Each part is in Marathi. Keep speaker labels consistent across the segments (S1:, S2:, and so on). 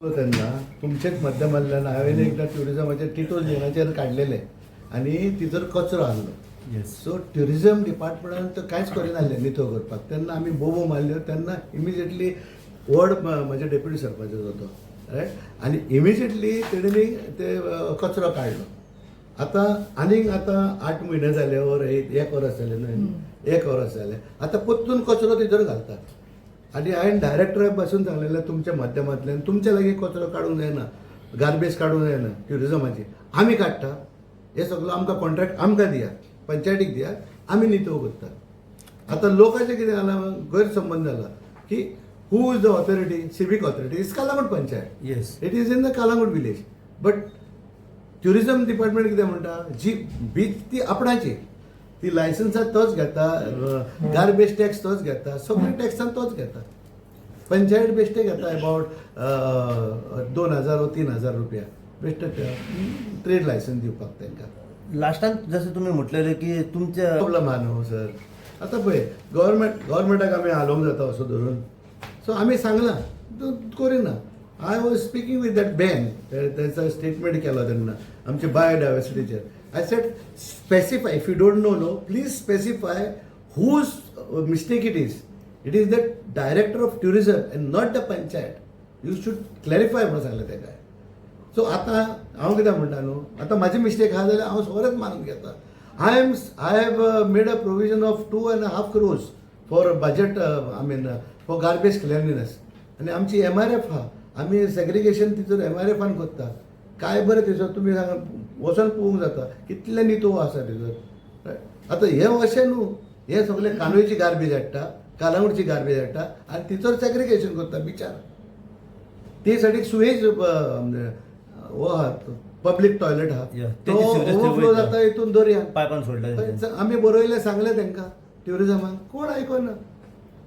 S1: त्यांना तुमचेच माध्यमांतल्यान हांवें एकदां ट्युरिजमाचे टिटो लेनाचेर काडलेले आनी तितर कचरो आहलो.
S2: येस.
S1: सो ट्युरिजम डिपार्टमेंटान तो कांयच करिनासलें नितो करपाक. तेन्ना आमी बोबो मारल्यो तेन्ना इमिजिएटली वॉर्ड म्हजे डेप्युटी सरपंच होतो रायट आनी इमिजिएटली तेणेंनी ते कचरो काडलो. आतां 8 म्हयने जाले ओर एक वर्स जालें न्हय, 1 वर्स जालें. आतां परतून कचरो तितर घालतात आनी हांवें डायरेक्टराक बसून सांगलेलें तुमच्या माध्यमांतल्यान तुमचे लागीं कचरो काडूंक जायना, गार्बेज काडूंक जायना ट्युरिजमाची. आमी काडटा हे सगळो आमकां कॉन्ट्रॅक्ट आमकां दियात, पंचायतीक दियात, आमी नितळ करतात. आतां लोकांचें कितें जालां गैरसंबंद जाला की who is the authority, civic authority is Calangute panchayat.
S2: Yes.
S1: It is in the Calangute village. But tourism department कितें म्हणटा जी बीच ती आपणाची, ती लायसन्सां तोच घेता, गार्बेज टॅक्स तोच घेता, सगळे टॅक्सान तोच घेता. पंचायत बेश्टे घेता अबावट 2000 वा 3000 रुपया बेश्टे ट्रेड लायसन्स दिवपाक तांकां.
S2: लास्टान जसं तुम्ही म्हटलेले की तुमच्या
S1: प्रॉब्लम आहा न्हू सर. आतां पळय गव्हर्मेंटाक आमी हालोवंक जाता असो धरून. सो आमी सांगलां तूं करिना. I was speaking with that ban, तेचा स्टेटमेंट केलो तेन्ना आमचे बायोडायवर्सिटीचेर. I said, specify, if you don't know, please specify whose mistake it is. It is the director of tourism and not the panchayat. You should clarify म्हणून सांगलें तेका. सो आतां हांव कितें म्हणटा न्हू, आतां म्हाजी मिस्टेक आहा जाल्यार हांव सगळेंच मानून घेता. I have made a provision of 2.5 crores for budget, for garbage cleanliness. आनी आमची MRF आहा, आमी सेग्रिगेशन तितूर MRFान करता. काय बरें थंयसर तुमी सांगा वचोन पळोवंक जाता कितले नितळ आसा थंयसर. आतां हें अशें न्हू, हें सगळें कांदोळेची गार्बेज हाडटा, कालांगूटची गार्बेज हाडटा आनी तिचोर सेग्रिगेशन करता बिचार. ते सायडीक सुएज हो आहा पब्लीक टॉयलेट आहा, तो ओवरफ्लो जाता हितून दर्यान
S2: पायपान सोडटा.
S1: आमी बरयलें सांगलें तांकां ट्युरिजमाक, कोण आयकना.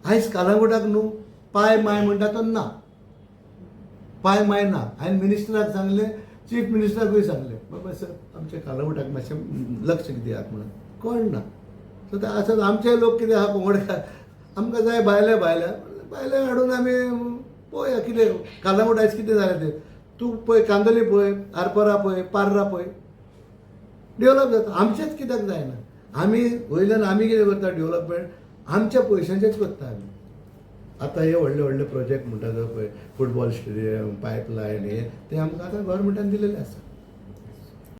S1: आयज कालांगूटाक न्हू पाय माय म्हणटा तो ना, पाय माय ना. हांवें मिनिस्टराक सांगलें, चीफ मिनिस्टराकूय सांगलें बाबा सर आमच्या कालांगूटाक मातशें लक्ष दियात म्हणून. कोण ना. सो ते आसत आमचे लोक कितें आहा कोंगडकार, आमकां जाय भायले हाडून आमी पळोवया कितें कालांगूट आयज कितें जालें तें. तूं पळय कांदोली पळय, आरपोरा पळय, पार्रा पळय, डेवलप जाता. आमचेंच कित्याक जायना. आमी वयल्यान आमी कितें करता डेवलपमेंट आमच्या पयशांचेच करता आमी. आतां हे व्हडले प्रोजेक्ट म्हणटा तो पळय फुटबॉल स्टेडियम, पायपलायन, हे ते आमकां आतां गव्हर्मेंटान दिलेले आसा.